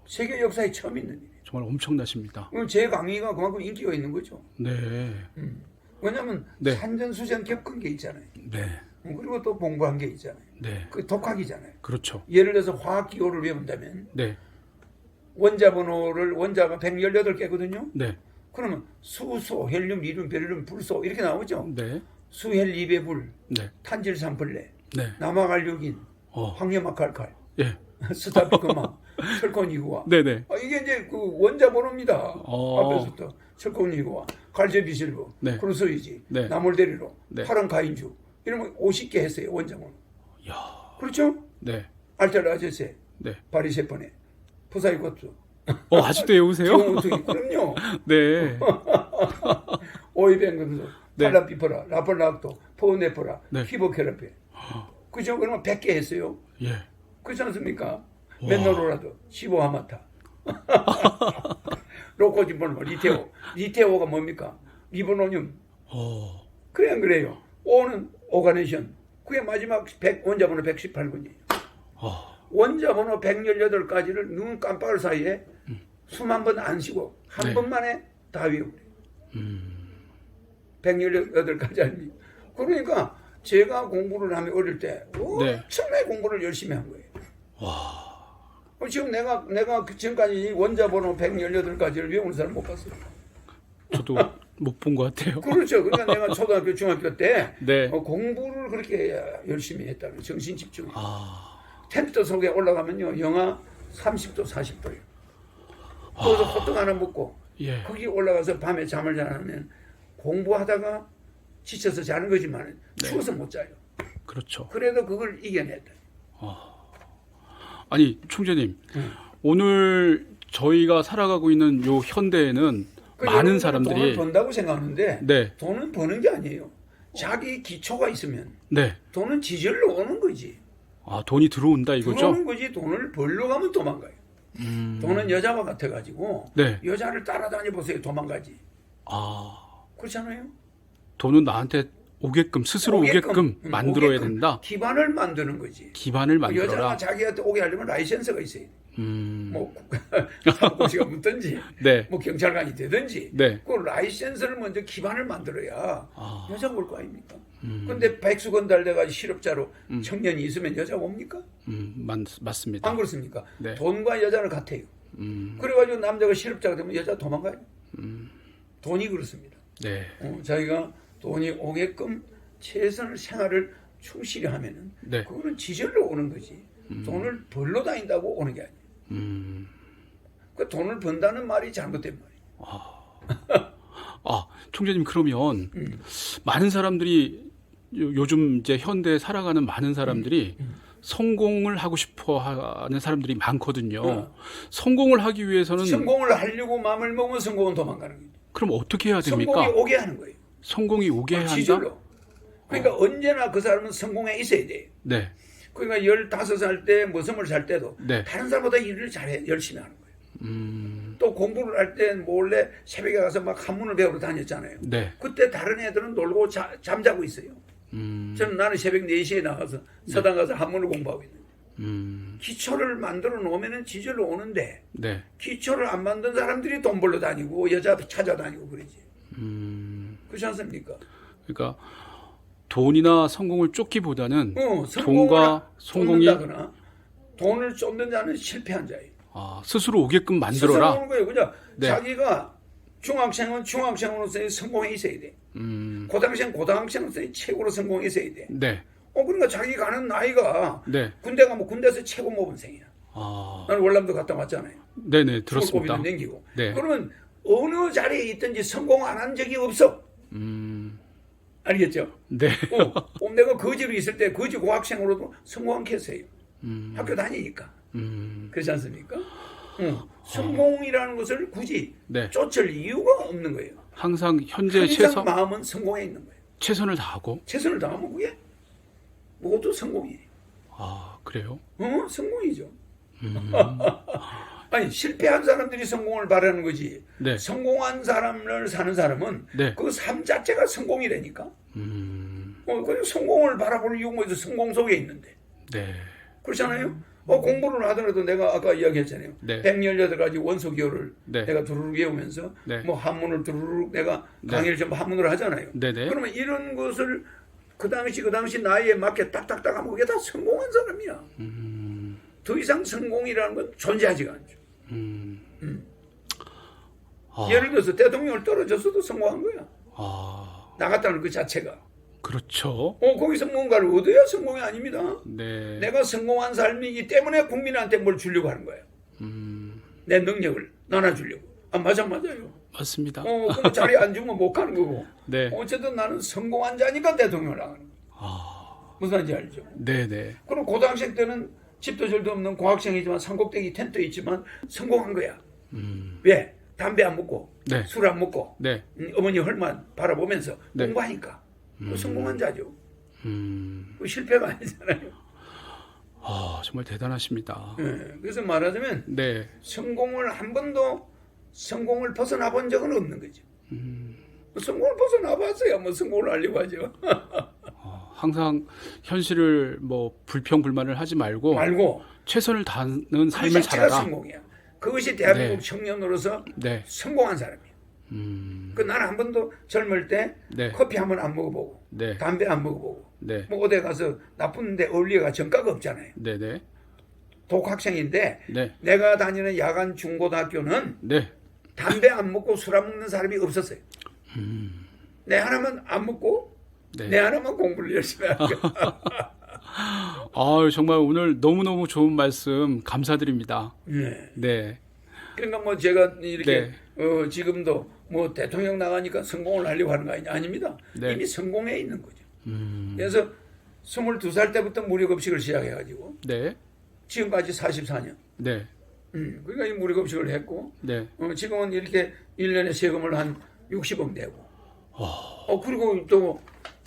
세계 역사에 처음 있는 일이에요. 정말 엄청나십니다. 제 강의가 그만큼 인기가 있는 거죠. 네. 왜냐하면 네. 산전수전 겪은 게 있잖아요. 네. 그리고 또 공부한 게 있잖아요. 네. 그 독학이잖아요. 그렇죠. 예를 들어서 화학기호를 외운다면 네. 원자 번호를 원자가 118개거든요. 네. 그러면 수소, 헬륨, 리튬, 베릴륨, 불소 이렇게 나오죠. 네. 수헬 2배불, 네. 탄질 3플레, 네. 남아갈륨인, 황염아칼칼, 예. 스타피크마, 철권 2구화. 네네. 이게 이제 그 원자 번호입니다. 앞에서부터 철권 2구화, 갈제비실브, 네. 크루소이지, 네. 나몰데리로, 네. 파란 가인주 이러면 50개 했어요 원자 번호. 야. 그렇죠? 네. 알테라제세, 네. 바리세포네, 푸사이코트. 아직도 외우세요? 그럼요. 네. 오이벤금소, 네. 탈라피퍼라, 라폴락토, 포네포라, 네. 피보케라피. 그죠? 그러면 100개 했어요. 예. 그렇지 않습니까? 맨노로라도 15하마타. 로코지본모, 리테오. 리테오가 뭡니까? 리보노늄. 그래 안 그래요? 오는 오가네션. 그게 마지막 원자번호 118번이에요. 원자번호 118가지를 눈 깜빡할 사이에 숨 한 번 안 쉬고 한 네. 번만에 다 외우래요. 118가지 아닙니까? 그러니까 제가 공부를 하면 어릴 때 엄청나게 공부를 열심히 한 거예요. 지금 내가 지금까지 원자번호 118가지를 외우는 사람 못 봤어요. 저도 못 본 것 같아요. 그렇죠. 그러니까 내가 초등학교, 중학교 때 네. 공부를 그렇게 열심히 했다는 정신 집중. 텐트 속에 올라가면요 영하 30도, 40도예요. 거기서 호떡 하나 먹고 예. 거기 올라가서 밤에 잠을 자면 공부하다가 지쳐서 자는 거지만 추워서 못 자요. 그렇죠. 그래도 그걸 이겨냈다. 아니 총재님, 오늘 저희가 살아가고 있는 요 현대에는 많은 사람들이 돈을 번다고 생각하는데 네. 돈은 버는 게 아니에요. 자기 기초가 있으면 네. 돈은 지절로 오는 거지. 돈이 들어온다 이거죠? 들어오는 거지. 돈을 벌러 가면 도망가요. 돈은 여자와 같아가지고 네. 여자를 따라다녀 보세요. 도망가지. 그렇잖아요. 돈은 나한테 오게끔 스스로 오게끔 만들어야 된다. 기반을 만드는 거지. 기반을 만들어라. 여자가 자기한테 오게 하려면 라이센스가 있어야 돼. 뭐 사고시가 묻든지, 네. 뭐 경찰관이 되든지, 네. 그 라이센스를 먼저 기반을 만들어야 여자가 올 거 아닙니까? 근데 백수건 달려가지고 실업자로 청년이 있으면 여자가 옵니까? 맞습니다. 안 그렇습니까? 네. 돈과 여자는 같아요. 그래가지고 남자가 실업자가 되면 여자 도망가요. 돈이 그렇습니다. 네. 자기가 돈이 오게끔 최선을 생활을 충실히 하면은 네. 그거는 지절로 오는 거지. 돈을 벌러 다닌다고 오는 게 아니에요. 그 돈을 번다는 말이 잘못된 말이에요. 총재님 그러면 많은 사람들이 요즘 이제 현대에 살아가는 많은 사람들이 성공을 하고 싶어 하는 사람들이 많거든요. 성공을 하기 위해서는 성공을 하려고 마음을 먹으면 성공은 도망가는 거예요. 그럼 어떻게 해야 됩니까? 성공이 오게 하는 거예요. 성공이 오게 해야 한다? 지절로. 그러니까 언제나 그 사람은 성공에 있어야 돼요. 네. 그러니까 15살 때, 뭐 20살 때도 네. 다른 사람보다 일을 잘해, 열심히 하는 거예요. 또 공부를 할 때 몰래 새벽에 가서 막 한문을 배우러 다녔잖아요. 네. 그때 다른 애들은 놀고 잠자고 있어요. 나는 새벽 4시에 나가서 서당 가서 한문을 공부하고 있는 거예요. 기초를 만들어 놓으면 지절로 오는데 네. 기초를 안 만든 사람들이 돈 벌러 다니고 여자 찾아다니고 그러지. 그렇지 않습니까? 그러니까 돈이나 성공을 쫓기보다는 성공을 돈과 성공이 쫓는다거나 돈을 쫓는 자는 실패한 자예요. 스스로 오게끔 만들어라. 스스로 오는 거예요. 그냥 네. 자기가 중학생은 중학생으로서의 성공에 있어야 돼. 고등학생으로서의 최고로 성공에 있어야 돼. 네. 그러니까 자기 가는 나이가 네. 군대 가면 군대에서 최고 모범생이야. 아, 나는 월남도 갔다 왔잖아요. 네네 들었습니다. 골고비도 냉기고. 네. 그러면 어느 자리에 있든지 성공 안 한 적이 없어. 알겠죠? 네. 내가 거지로 있을 때 거지 고학생으로도 성공한 케이스예요. 학교 다니니까. 그렇지 않습니까? 성공이라는 것을 굳이 네. 쫓을 이유가 없는 거예요. 항상 현재 항상 마음은 성공에 있는 거예요. 최선을 다하고. 최선을 다하면 그게 모두 성공이에요. 아, 그래요? 성공이죠. 아니 실패한 사람들이 성공을 바라는 거지. 네. 성공한 사람을 사는 사람은 네. 그 삶 자체가 성공이라니까. 그리고 성공을 바라보는 이유가 있어. 성공 속에 있는데. 네. 그렇잖아요. 공부를 하더라도 내가 아까 이야기했잖아요. 네. 118가지 원소기호를 네. 내가 두루룩 외우면서 네. 뭐 한문을 두루룩 내가 네. 강의를 전부 한문으로 하잖아요. 네네. 그러면 이런 것을 그 당시 나이에 맞게 딱딱딱 하면 그게 다 성공한 사람이야. 더 이상 성공이라는 건 존재하지가 않죠. 아. 예를 들어서 대통령을 떨어졌어도 성공한 거야. 아, 나갔다는 그 자체가. 그렇죠. 거기서 뭔가를 얻어야 성공이 아닙니다. 네. 내가 성공한 삶이기 때문에 국민한테 뭘 주려고 하는 거예요. 내 능력을 나눠주려고. 맞아요. 맞습니다. 그럼 자리에 앉으면 못 가는 거고. 네. 어쨌든 나는 성공한 자니까 대통령을 하는 거예요. 무슨 말인지 알죠? 네네. 그럼 고등학생 때는 집도 절도 없는 공학생이지만 산꼭대기 텐트 있지만 성공한 거야. 왜? 담배 안 먹고 네. 술 안 먹고 네. 어머니 헐만 바라보면서 네. 공부하니까 그 성공한 자죠. 그 실패가 아니잖아요. 아, 정말 대단하십니다. 그래서 말하자면 네. 성공을 한 번도 성공을 벗어나 본 적은 없는 거죠. 성공을 벗어나 봤어야 뭐 성공을 하려고 하죠. 항상 현실을 뭐 불평불만을 하지 말고 최선을 다하는 삶을 그것이 살아라. 성공이야. 그것이 대한민국 네. 청년으로서 네. 성공한 사람이에요. 나는 한 번도 젊을 때 네. 커피 한 번 안 먹어보고 네. 담배 안 먹어보고 네. 뭐 어디 가서 나쁜 데 어울리가 전과가 없잖아요. 네네. 독학생인데 네. 내가 다니는 야간 중고등학교는 네. 담배 안 먹고 술 안 먹는 사람이 없었어요. 내 하나만 안 먹고 네. 내 하나만 공부를 열심히 하는 거야. 아, 정말 오늘 너무너무 좋은 말씀 감사드립니다. 네. 네. 그러니까 뭐 제가 이렇게 네. 지금도 뭐 대통령 나가니까 성공을 하려고 하는 거 아닙니다. 네. 이미 성공해 있는 거죠. 그래서 22살 때부터 무료급식을 시작해가지고 네. 지금까지 44년. 네. 그러니까 이 무료급식을 했고 네. 지금은 이렇게 1년에 세금을 한 60억 내고 그리고 또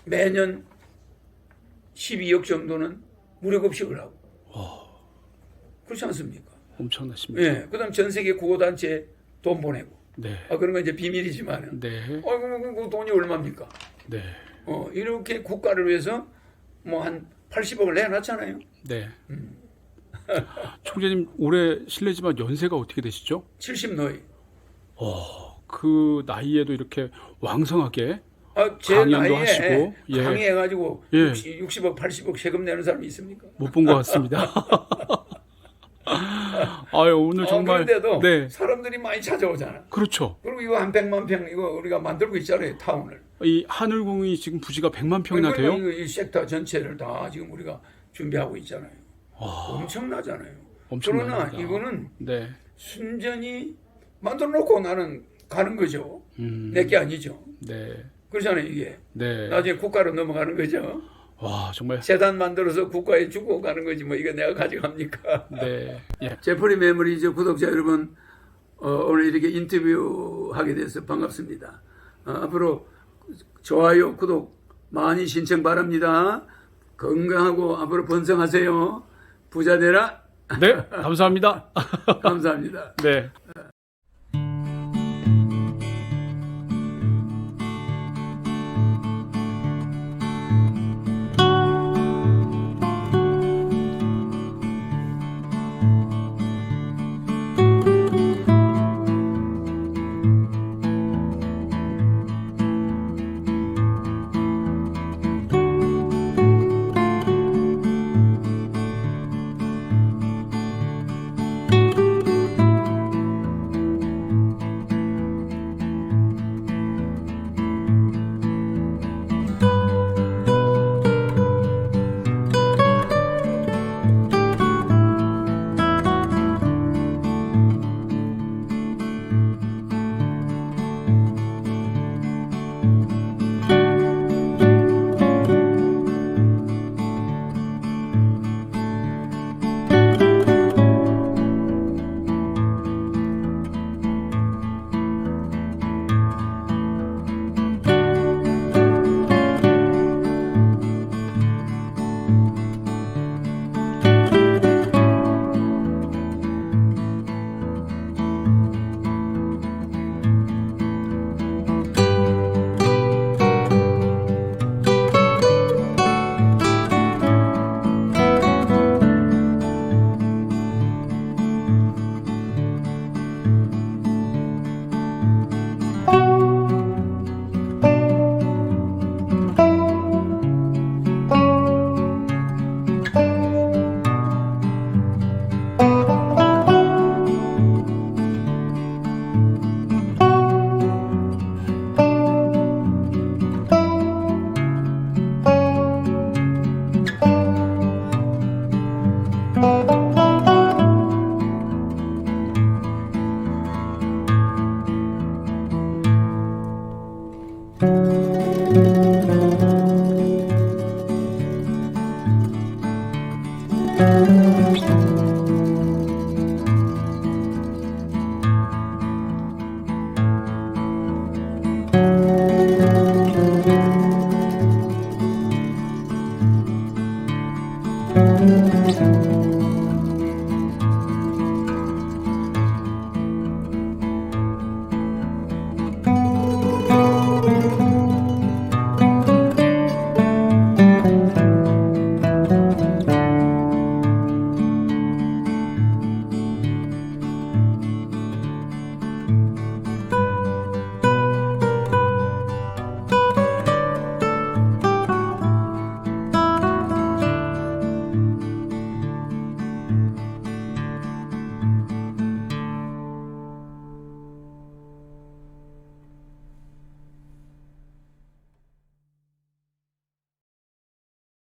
매년 12억 정도는 무료급식을 하고 그렇지 않습니까? 엄청나십니다. 예. 그다음 전 세계 구호단체에 돈 보내고 네. 그런 건 이제 비밀이지만은 네. 그 돈이 얼마입니까? 네. 이렇게 국가를 위해서 뭐 한 80억을 내놨잖아요. 네. 총재님 올해 실례지만 연세가 어떻게 되시죠? 70 너희. 그 나이에도 이렇게 왕성하게 제 강연도 나이에 하시고, 예. 강의해가지고 예. 60억, 80억 세금 내는 사람이 있습니까? 못 본 것 같습니다. 아유, 오늘 정말 그런데도 네. 사람들이 많이 찾아오잖아. 그렇죠. 그리고 이거 한 100만 평 이거 우리가 만들고 있잖아요, 타운을. 이 하늘궁이 지금 부지가 100만 평이나 돼요? 이거 이 섹터 전체를 다 지금 우리가 준비하고 있잖아요. 엄청나잖아요. 엄청납니다. 그러나 이거는 네. 순전히 만들어 놓고 나는 가는 거죠. 내게 아니죠. 네. 그렇잖아요, 이게. 네. 나중에 국가로 넘어가는 거죠. 와, 정말 재단 만들어서 국가에 주고 가는 거지 뭐 이거 내가 가져갑니까? 네. 예. 제프리 메모리즈 구독자 여러분, 오늘 이렇게 인터뷰하게 돼서 반갑습니다. 앞으로 좋아요, 구독 많이 신청 바랍니다. 건강하고 앞으로 번성하세요. 부자 되라. 네, 감사합니다. 감사합니다. 네.